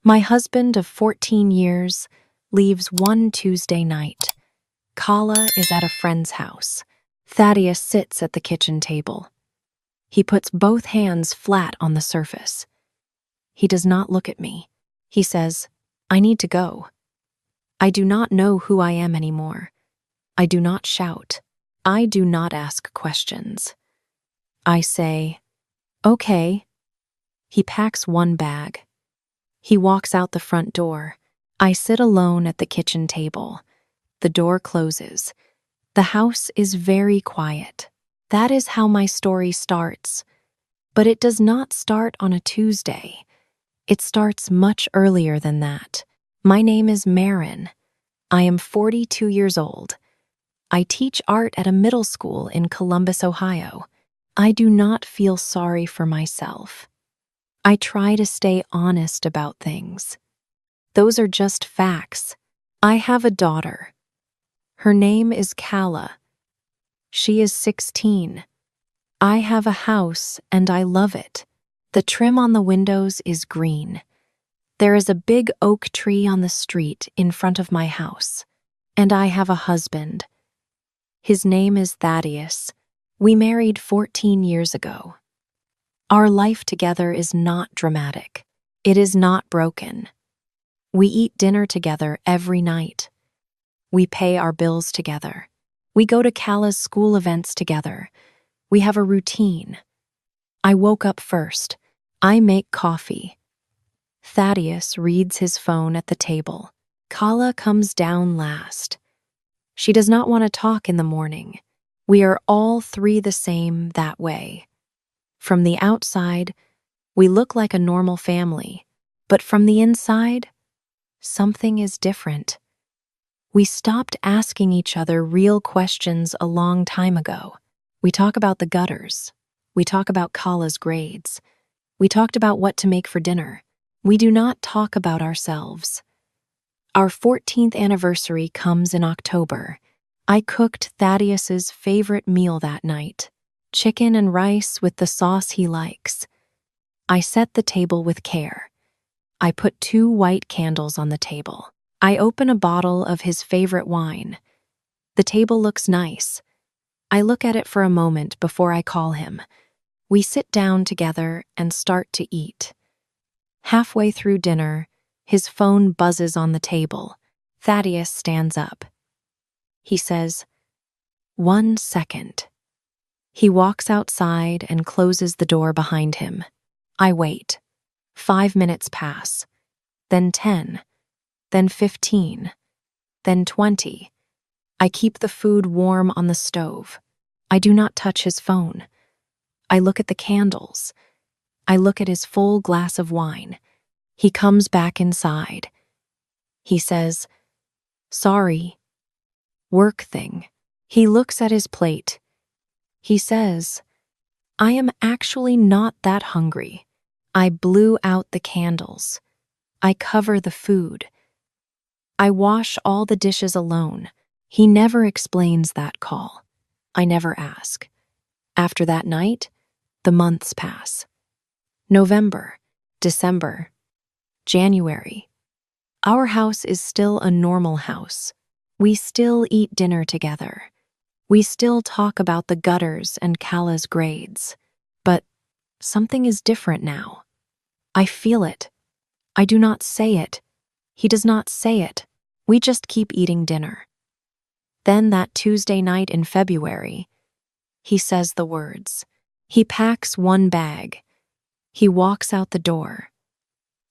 My husband of 14 years leaves one Tuesday night. Kala is at a friend's house. Thaddeus sits at the kitchen table. He puts both hands flat on the surface. He does not look at me. He says, "I need to go." I do not know who I am anymore. I do not shout. I do not ask questions. I say, "Okay." He packs one bag. He walks out the front door. I sit alone at the kitchen table. The door closes. The house is very quiet. That is how my story starts. But it does not start on a Tuesday. It starts much earlier than that. My name is Marin. I am 42 years old. I teach art at a middle school in Columbus, Ohio. I do not feel sorry for myself. I try to stay honest about things. Those are just facts. I have a daughter. Her name is Kala. She is 16. I have a house and I love it. The trim on the windows is green. There is a big oak tree on the street in front of my house. And I have a husband. His name is Thaddeus. We married 14 years ago. Our life together is not dramatic. It is not broken. We eat dinner together every night. We pay our bills together. We go to Kala's school events together. We have a routine. I woke up first. I make coffee. Thaddeus reads his phone at the table. Kala comes down last. She does not want to talk in the morning. We are all three the same that way. From the outside, we look like a normal family, but from the inside, something is different. We stopped asking each other real questions a long time ago. We talk about the gutters. We talk about Kala's grades. We talked about what to make for dinner. We do not talk about ourselves. Our 14th anniversary comes in October. I cooked Thaddeus's favorite meal that night. Chicken and rice with the sauce he likes. I set the table with care. I put 2 white candles on the table. I open a bottle of his favorite wine. The table looks nice. I look at it for a moment before I call him. We sit down together and start to eat. Halfway through dinner, his phone buzzes on the table. Thaddeus stands up. He says, "1 second." He walks outside and closes the door behind him. I wait. 5 minutes pass, then 10, then 15, then 20. I keep the food warm on the stove. I do not touch his phone. I look at the candles. I look at his full glass of wine. He comes back inside. He says, "Sorry. Work thing." He looks at his plate. He says, "I am actually not that hungry. I blew out the candles. I cover the food. I wash all the dishes alone." He never explains that call. I never ask. After that night, the months pass. November, December, January. Our house is still a normal house. We still eat dinner together. We still talk about the gutters and Kala's grades. But something is different now. I feel it. I do not say it. He does not say it. We just keep eating dinner. Then that Tuesday night in February, he says the words. He packs one bag. He walks out the door.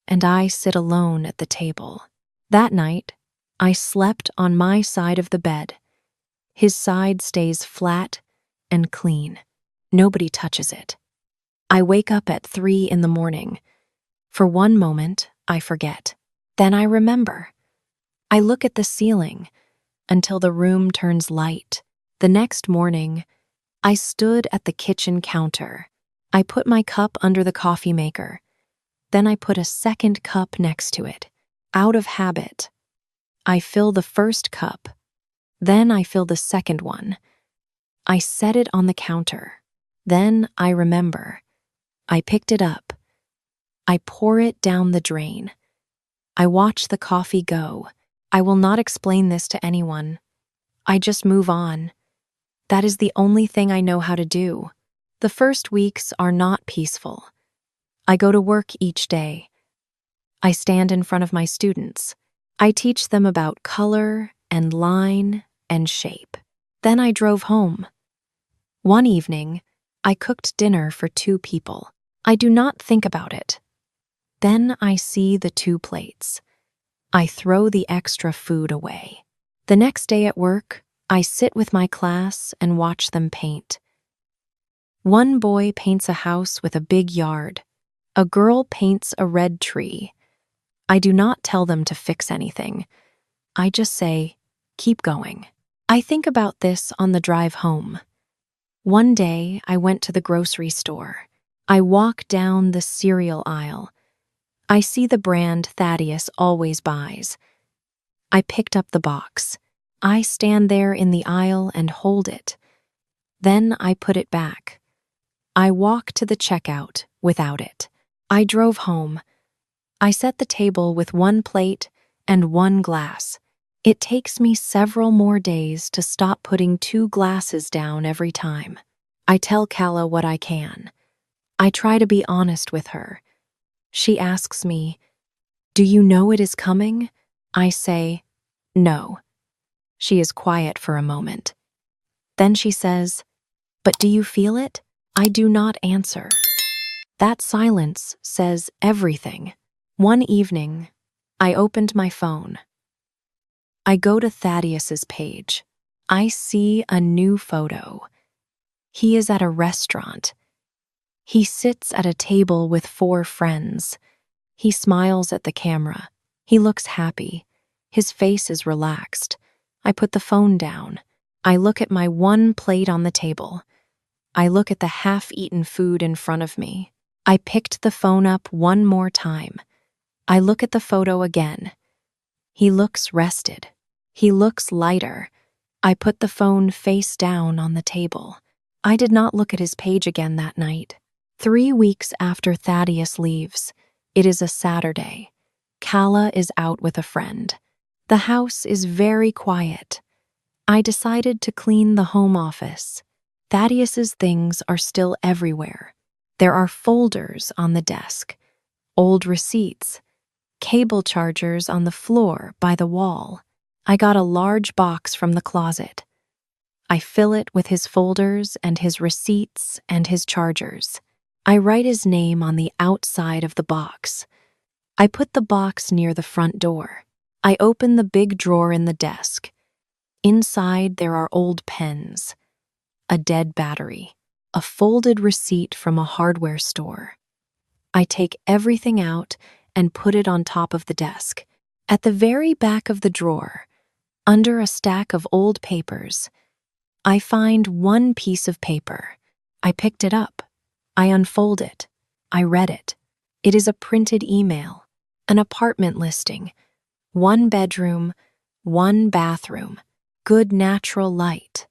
And I sit alone at the table. That night, I slept on my side of the bed. His side stays flat and clean. Nobody touches it. I wake up at 3 in the morning. For one moment, I forget. Then I remember. I look at the ceiling until the room turns light. The next morning, I stood at the kitchen counter. I put my cup under the coffee maker. Then I put a second cup next to it. Out of habit, I fill the first cup. Then I fill the second one. I set it on the counter. Then I remember. I picked it up. I pour it down the drain. I watch the coffee go. I will not explain this to anyone. I just move on. That is the only thing I know how to do. The first weeks are not peaceful. I go to work each day. I stand in front of my students. I teach them about color and line and shape. Then I drove home. One evening, I cooked dinner for 2 people. I do not think about it. Then I see the 2 plates. I throw the extra food away. The next day at work, I sit with my class and watch them paint. One boy paints a house with a big yard. A girl paints a red tree. I do not tell them to fix anything. I just say, keep going. I think about this on the drive home. One day, I went to the grocery store. I walk down the cereal aisle. I see the brand Thaddeus always buys. I picked up the box. I stand there in the aisle and hold it. Then I put it back. I walk to the checkout without it. I drove home. I set the table with 1 plate and 1 glass. It takes me several more days to stop putting 2 glasses down every time. I tell Kala what I can. I try to be honest with her. She asks me, "Do you know it is coming?" I say, "No." She is quiet for a moment. Then she says, "But do you feel it?" I do not answer. That silence says everything. One evening, I opened my phone. I go to Thaddeus's page. I see a new photo. He is at a restaurant. He sits at a table with 4 friends. He smiles at the camera. He looks happy. His face is relaxed. I put the phone down. I look at my 1 plate on the table. I look at the half-eaten food in front of me. I picked the phone up 1 more time. I look at the photo again. He looks rested. He looks lighter. I put the phone face down on the table. I did not look at his page again that night. 3 weeks after Thaddeus leaves, it is a Saturday. Kala is out with a friend. The house is very quiet. I decided to clean the home office. Thaddeus's things are still everywhere. There are folders on the desk, old receipts, cable chargers on the floor by the wall. I got a large box from the closet. I fill it with his folders and his receipts and his chargers. I write his name on the outside of the box. I put the box near the front door. I open the big drawer in the desk. Inside there are old pens, a dead battery, a folded receipt from a hardware store. I take everything out and put it on top of the desk. At the very back of the drawer, under a stack of old papers, I find 1 piece of paper. I picked it up. I unfold it. I read it. It is a printed email, an apartment listing, 1 bedroom, 1 bathroom, good natural light,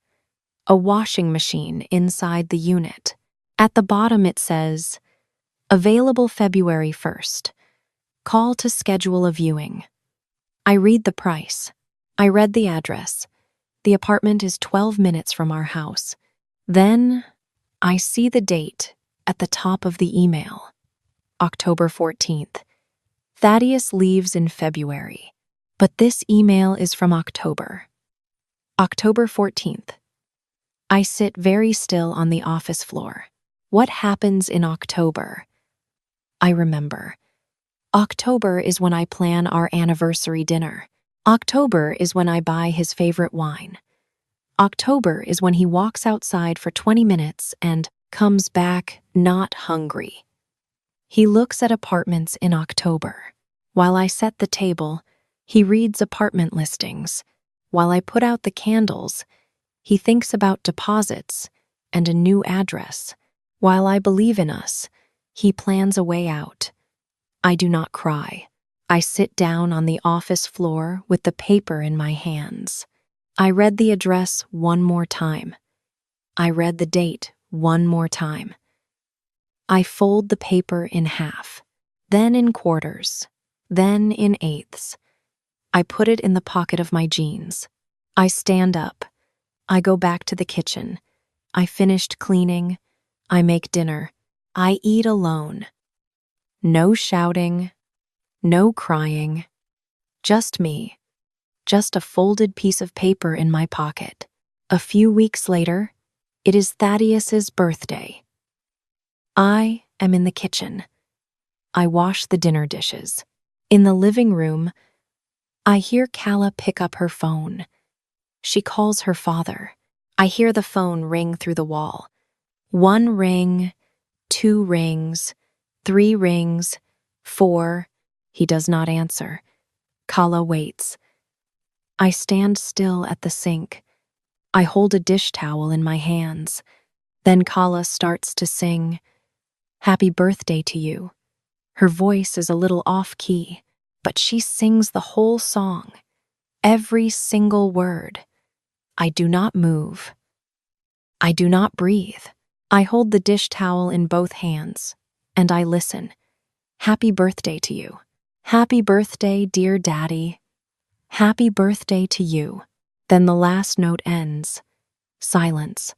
a washing machine inside the unit. At the bottom it says, "Available February 1st. Call to schedule a viewing." I read the price. I read the address. The apartment is 12 minutes from our house. Then I see the date at the top of the email, October 14th. Thaddeus leaves in February, but this email is from October. October 14th. I sit very still on the office floor. What happens in October? I remember. October is when I plan our anniversary dinner. October is when I buy his favorite wine. October is when he walks outside for 20 minutes and comes back not hungry. He looks at apartments in October. While I set the table, he reads apartment listings. While I put out the candles, he thinks about deposits and a new address. While I believe in us, he plans a way out. I do not cry. I sit down on the office floor with the paper in my hands. I read the address 1 more time. I read the date 1 more time. I fold the paper in half, then in quarters, then in eighths. I put it in the pocket of my jeans. I stand up. I go back to the kitchen. I finished cleaning. I make dinner. I eat alone. No shouting. No crying. Just me. Just a folded piece of paper in my pocket. A few weeks later, it is Thaddeus's birthday. I am in the kitchen. I wash the dinner dishes. In the living room, I hear Calla pick up her phone. She calls her father. I hear the phone ring through the wall. 1 ring, 2 rings, 3 rings, 4. He does not answer. Calla waits. I stand still at the sink. I hold a dish towel in my hands. Then Calla starts to sing, "Happy birthday to you." Her voice is a little off-key, but she sings the whole song, every single word. I do not move. I do not breathe. I hold the dish towel in both hands, and I listen. Happy birthday to you. Happy birthday, dear Daddy. Happy birthday to you. Then the last note ends. Silence.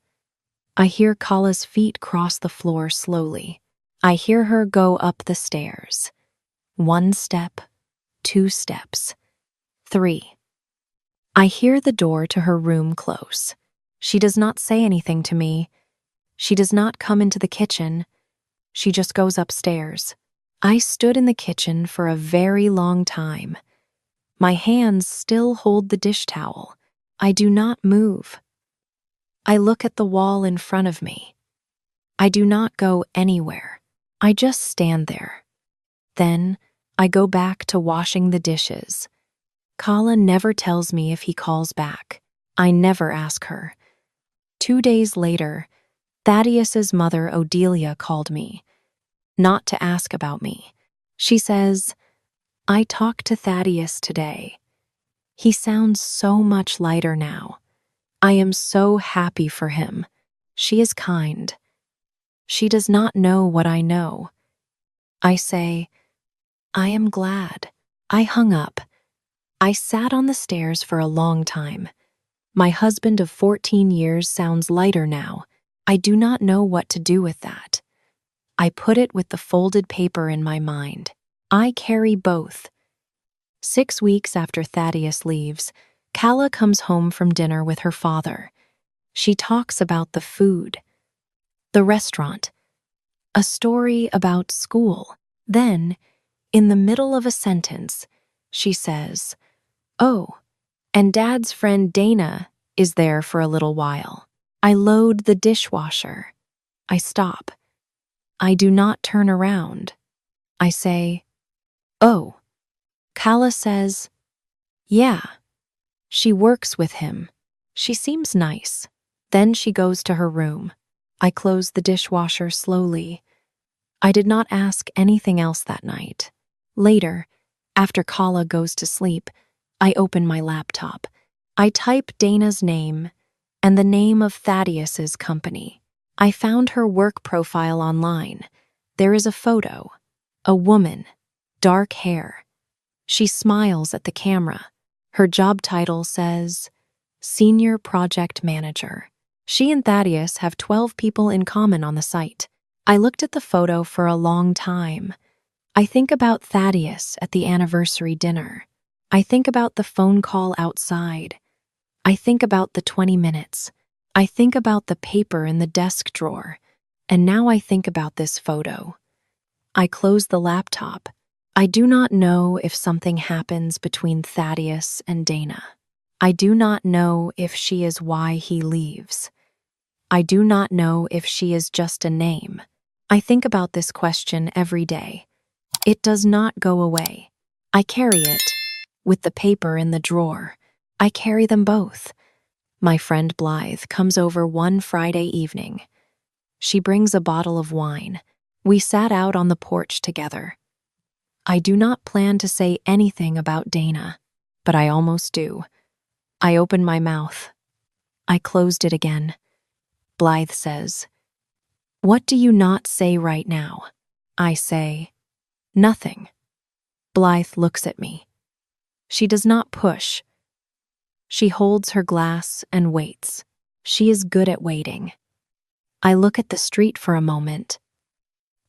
I hear Calla's feet cross the floor slowly. I hear her go up the stairs. 1 step, 2 steps, 3. I hear the door to her room close. She does not say anything to me. She does not come into the kitchen. She just goes upstairs. I stood in the kitchen for a very long time. My hands still hold the dish towel. I do not move. I look at the wall in front of me. I do not go anywhere. I just stand there. Then I go back to washing the dishes. Calla never tells me if he calls back. I never ask her. 2 days later, Thaddeus's mother, Odelia, called me. Not to ask about me. She says, "I talked to Thaddeus today. He sounds so much lighter now. I am so happy for him. She is kind. She does not know what I know." I say, "I am glad." I hung up. I sat on the stairs for a long time. My husband of 14 years sounds lighter now. I do not know what to do with that. I put it with the folded paper in my mind. I carry both. 6 weeks after Thaddeus leaves, Calla comes home from dinner with her father. She talks about the food, the restaurant, a story about school. Then, in the middle of a sentence, she says, "Oh, and Dad's friend Dana is there for a little while." I load the dishwasher. I stop. I do not turn around. I say, "Oh." Calla says, "Yeah, she works with him. She seems nice." Then she goes to her room. I close the dishwasher slowly. I did not ask anything else that night. Later, after Calla goes to sleep, I open my laptop. I type Dana's name and the name of Thaddeus's company. I found her work profile online. There is a photo. A woman, dark hair. She smiles at the camera. Her job title says, Senior Project Manager. She and Thaddeus have 12 people in common on the site. I looked at the photo for a long time. I think about Thaddeus at the anniversary dinner. I think about the phone call outside. I think about the 20 minutes. I think about the paper in the desk drawer. And now I think about this photo. I close the laptop. I do not know if something happens between Thaddeus and Dana. I do not know if she is why he leaves. I do not know if she is just a name. I think about this question every day. It does not go away. I carry it, with the paper in the drawer. I carry them both. My friend Blythe comes over one Friday evening. She brings a bottle of wine. We sat out on the porch together. I do not plan to say anything about Dana, but I almost do. I open my mouth. I closed it again. Blythe says, "What do you not say right now?" I say, "Nothing." Blythe looks at me. She does not push. She holds her glass and waits. She is good at waiting. I look at the street for a moment.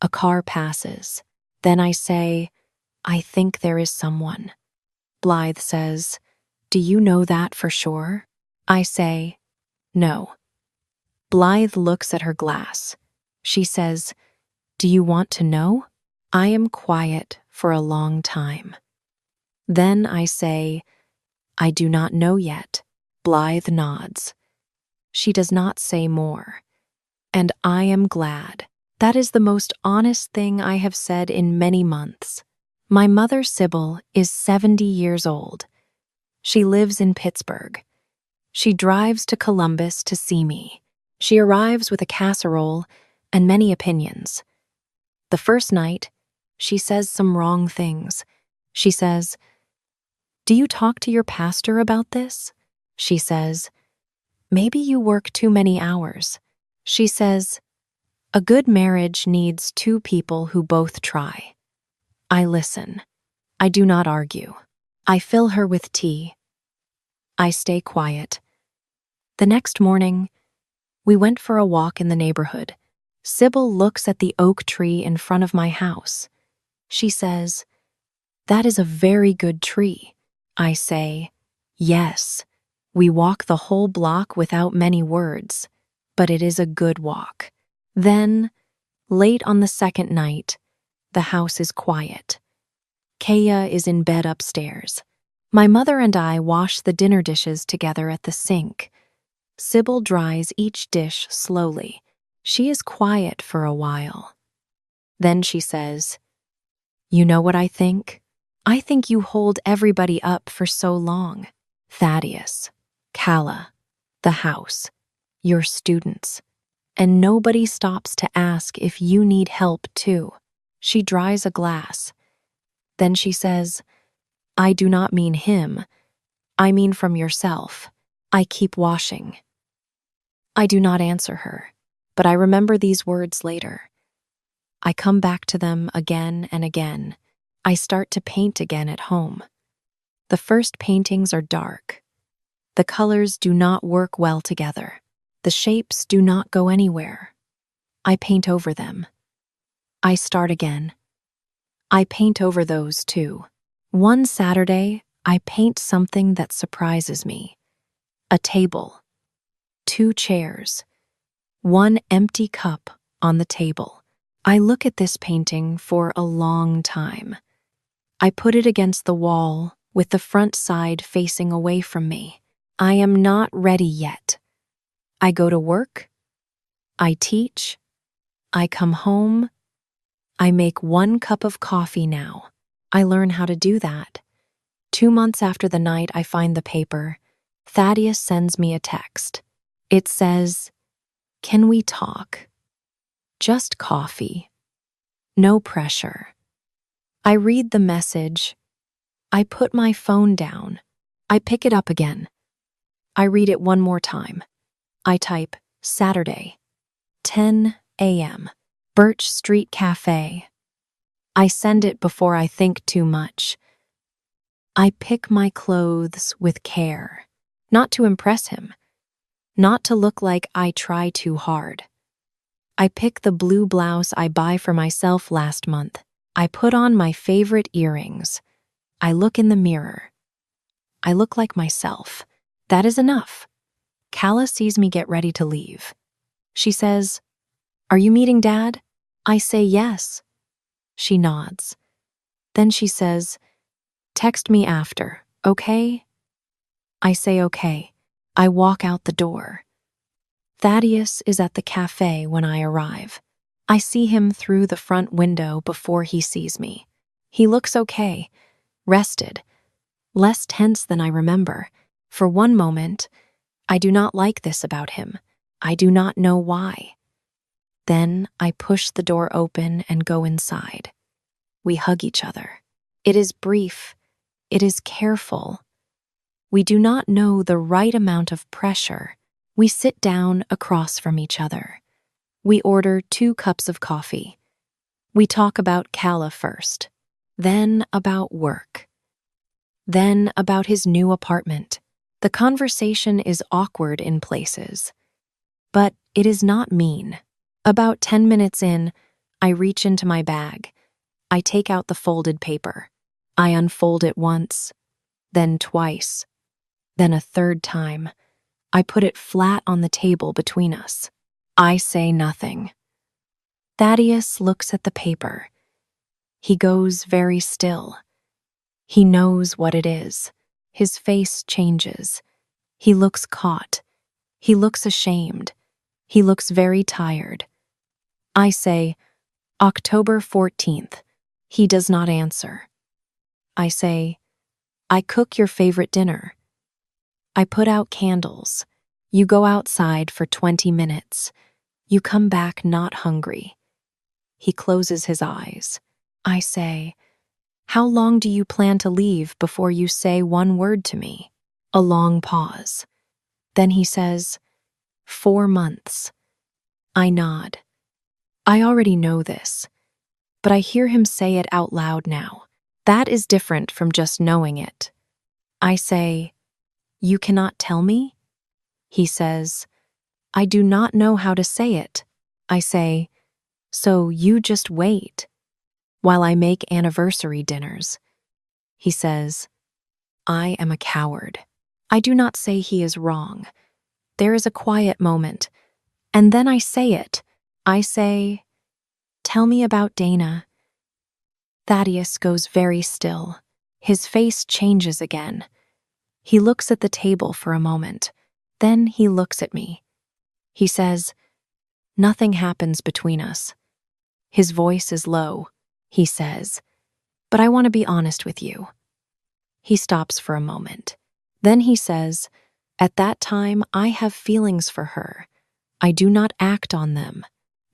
A car passes. Then I say, I think there is someone. Blythe says, do you know that for sure? I say, no. Blythe looks at her glass. She says, do you want to know? I am quiet for a long time. Then I say, I do not know yet. Blythe nods. She does not say more. And I am glad. That is the most honest thing I have said in many months. My mother, Sybil, is 70 years old. She lives in Pittsburgh. She drives to Columbus to see me. She arrives with a casserole and many opinions. The first night, she says some wrong things. She says, do you talk to your pastor about this? She says, maybe you work too many hours. She says, a good marriage needs two people who both try. I listen. I do not argue. I fill her with tea. I stay quiet. The next morning, we went for a walk in the neighborhood. Sybil looks at the oak tree in front of my house. She says, that is a very good tree. I say, yes. We walk the whole block without many words, but it is a good walk. Then, late on the second night, the house is quiet. Kaya is in bed upstairs. My mother and I wash the dinner dishes together at the sink. Sybil dries each dish slowly. She is quiet for a while. Then she says, you know what I think? I think you hold everybody up for so long. Thaddeus, Calla, the house, your students. And nobody stops to ask if you need help too. She dries a glass. Then she says, I do not mean him. I mean from yourself. I keep washing. I do not answer her, but I remember these words later. I come back to them again and again. I start to paint again at home. The first paintings are dark. The colors do not work well together. The shapes do not go anywhere. I paint over them. I start again. I paint over those too. One Saturday, I paint something that surprises me. A table, 2 chairs, 1 empty cup on the table. I look at this painting for a long time. I put it against the wall with the front side facing away from me. I am not ready yet. I go to work. I teach. I come home. I make 1 cup of coffee now. I learn how to do that. 2 months after the night I find the paper, Thaddeus sends me a text. It says, can we talk? Just coffee. No pressure. I read the message. I put my phone down. I pick it up again. I read it one more time. I type, Saturday, 10 a.m., Birch Street Cafe. I send it before I think too much. I pick my clothes with care, not to impress him, not to look like I try too hard. I pick the blue blouse I buy for myself last month. I put on my favorite earrings. I look in the mirror. I look like myself. That is enough. Calla sees me get ready to leave. She says, are you meeting Dad? I say yes. She nods. Then she says, text me after, okay? I say okay. I walk out the door. Thaddeus is at the cafe when I arrive. I see him through the front window before he sees me. He looks okay, rested, less tense than I remember. For one moment, I do not like this about him. I do not know why. Then I push the door open and go inside. We hug each other. It is brief. It is careful. We do not know the right amount of pressure. We sit down across from each other. We order 2 cups of coffee. We talk about Calla first. then about work, then about his new apartment. The conversation is awkward in places, but it is not mean. About 10 minutes in, I reach into my bag. I take out the folded paper. I unfold it once, then twice, then a third time. I put it flat on the table between us. I say nothing. Thaddeus looks at the paper. He goes very still. He knows what it is. His face changes. He looks caught. He looks ashamed. He looks very tired. I say, October 14th. He does not answer. I say, I cook your favorite dinner. I put out candles. You go outside for 20 minutes. You come back not hungry. He closes his eyes. I say, how long do you plan to leave before you say one word to me? A long pause. Then he says, 4 months. I nod. I already know this, but I hear him say it out loud now. That is different from just knowing it. I say, you cannot tell me? He says, I do not know how to say it. I say, so you just wait while I make anniversary dinners. He says, I am a coward. I do not say he is wrong. There is a quiet moment, and then I say it. I say, tell me about Dana. Thaddeus goes very still. His face changes again. He looks at the table for a moment. Then he looks at me. He says, nothing happens between us. His voice is low. He says, but I want to be honest with you. He stops for a moment. Then he says, at that time I have feelings for her. I do not act on them.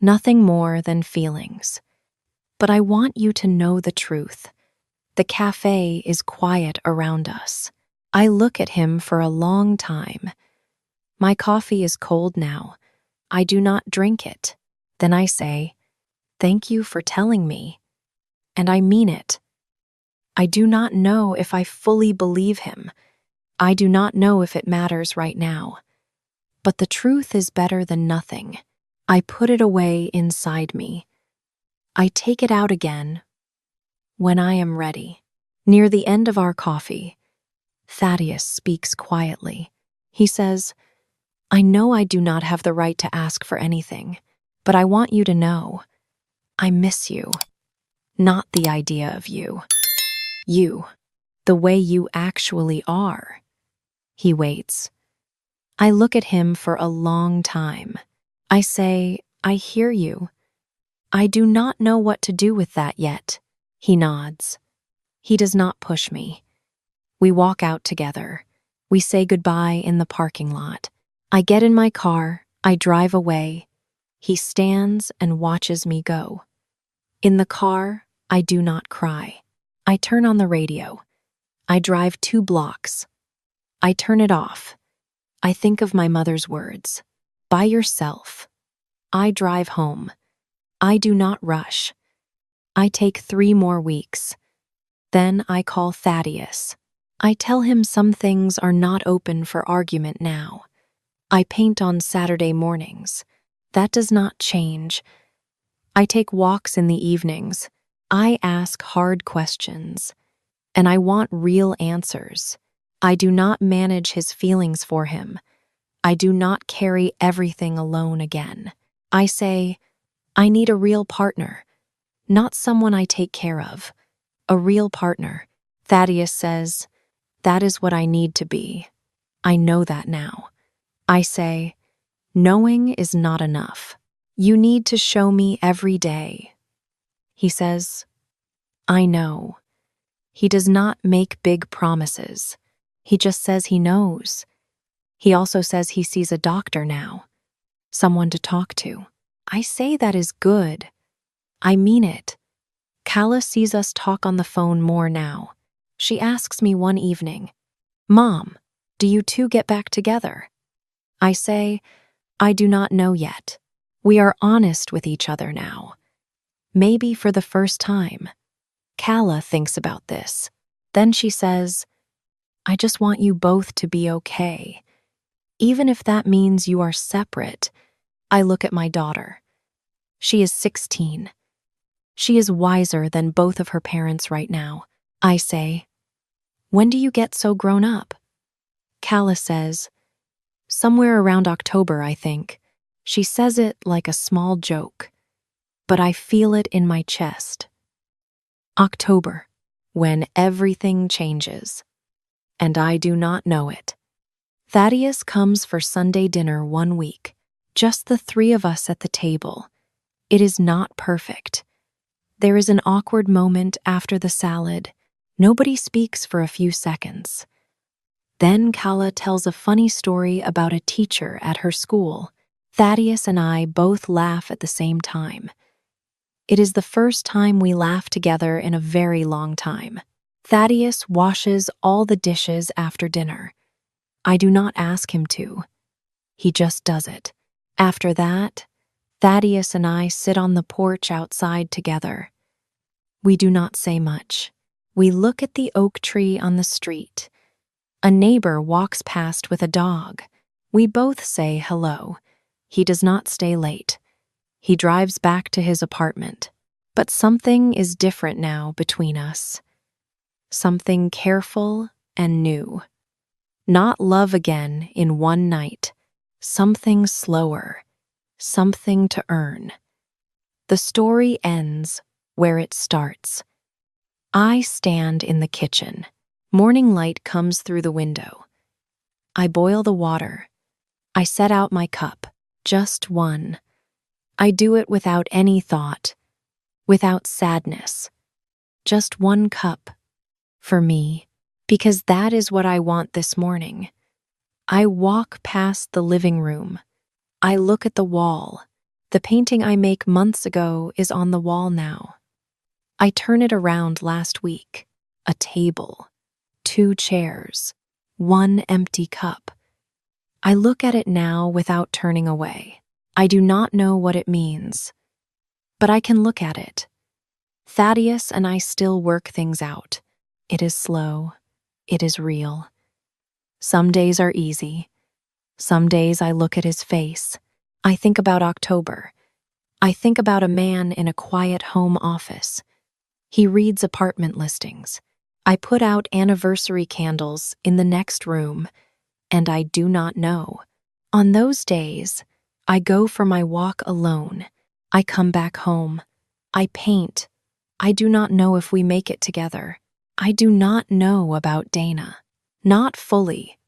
Nothing more than feelings. But I want you to know the truth. The cafe is quiet around us. I look at him for a long time. My coffee is cold now. I do not drink it. Then I say, thank you for telling me. And I mean it. I do not know if I fully believe him. I do not know if it matters right now. But the truth is better than nothing. I put it away inside me. I take it out again when I am ready. Near the end of our coffee, Thaddeus speaks quietly. He says, I know I do not have the right to ask for anything, but I want you to know, I miss you. Not the idea of you. You, the way you actually are. He waits. I look at him for a long time. I say, I hear you. I do not know what to do with that yet. He nods. He does not push me. We walk out together. We say goodbye in the parking lot. I get in my car. I drive away. He stands and watches me go. In the car, I do not cry. I turn on the radio. I drive 2 blocks. I turn it off. I think of my mother's words. By yourself. I drive home. I do not rush. I take 3 more weeks. Then I call Thaddeus. I tell him some things are not open for argument now. I paint on Saturday mornings. That does not change. I take walks in the evenings. I ask hard questions. And I want real answers. I do not manage his feelings for him. I do not carry everything alone again. I say, I need a real partner, not someone I take care of. A real partner. Thaddeus says, that is what I need to be. I know that now. I say, knowing is not enough. You need to show me every day. He says, I know. He does not make big promises. He just says he knows. He also says he sees a doctor now, someone to talk to. I say that is good. I mean it. Kala sees us talk on the phone more now. She asks me one evening, Mom, do you two get back together? I say, I do not know yet. We are honest with each other now. Maybe for the first time. Kala thinks about this. Then she says, I just want you both to be okay. Even if that means you are separate. I look at my daughter. She is 16. She is wiser than both of her parents right now. I say, when do you get so grown up? Kala says, somewhere around October, I think. She says it like a small joke, but I feel it in my chest. October, when everything changes, and I do not know it. Thaddeus comes for Sunday dinner one week, just the three of us at the table. It is not perfect. There is an awkward moment after the salad. Nobody speaks for a few seconds. Then Kala tells a funny story about a teacher at her school. Thaddeus and I both laugh at the same time. It is the first time we laugh together in a very long time. Thaddeus washes all the dishes after dinner. I do not ask him to. He just does it. After that, Thaddeus and I sit on the porch outside together. We do not say much. We look at the oak tree on the street. A neighbor walks past with a dog. We both say hello. He does not stay late. He drives back to his apartment. But something is different now between us. Something careful and new. Not love again in one night. Something slower. Something to earn. The story ends where it starts. I stand in the kitchen. Morning light comes through the window. I boil the water. I set out my cup, just one. I do it without any thought, without sadness. Just one cup, for me, because that is what I want this morning. I walk past the living room. I look at the wall. The painting I make months ago is on the wall now. I turn it around last week. A table. 2 chairs, 1 empty cup. I look at it now without turning away. I do not know what it means, but I can look at it. Thaddeus and I still work things out. It is slow. It is real. Some days are easy. Some days I look at his face. I think about October. I think about a man in a quiet home office. He reads apartment listings. I put out anniversary candles in the next room, and I do not know. On those days, I go for my walk alone. I come back home. I paint. I do not know if we make it together. I do not know about Dana. Not fully.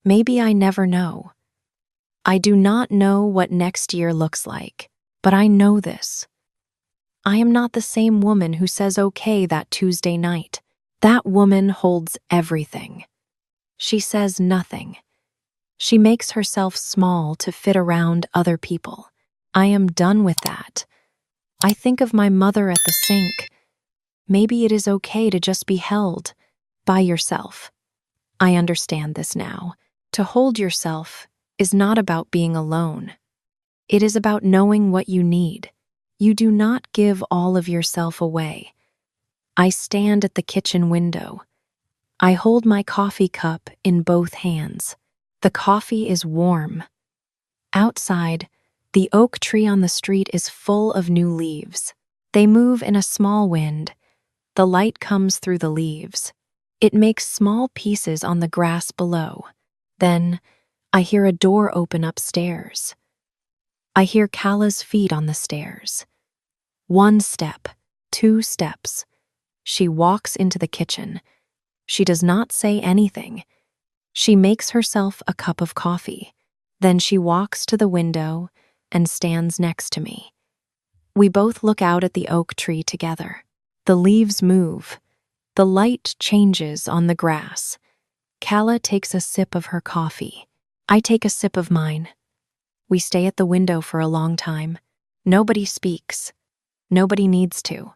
Maybe I never know. I do not know what next year looks like, but I know this. I am not the same woman who says okay that Tuesday night. That woman holds everything. She says nothing. She makes herself small to fit around other people. I am done with that. I think of my mother at the sink. Maybe it is okay to just be held by yourself. I understand this now. To hold yourself is not about being alone. It is about knowing what you need. You do not give all of yourself away. I stand at the kitchen window. I hold my coffee cup in both hands. The coffee is warm. Outside, the oak tree on the street is full of new leaves. They move in a small wind. The light comes through the leaves. It makes small pieces on the grass below. Then, I hear a door open upstairs. I hear Kala's feet on the stairs. 1 step, 2 steps. She walks into the kitchen. She does not say anything. She makes herself a cup of coffee. Then she walks to the window and stands next to me. We both look out at the oak tree together. The leaves move. The light changes on the grass. Kala takes a sip of her coffee. I take a sip of mine. We stay at the window for a long time. Nobody speaks. Nobody needs to.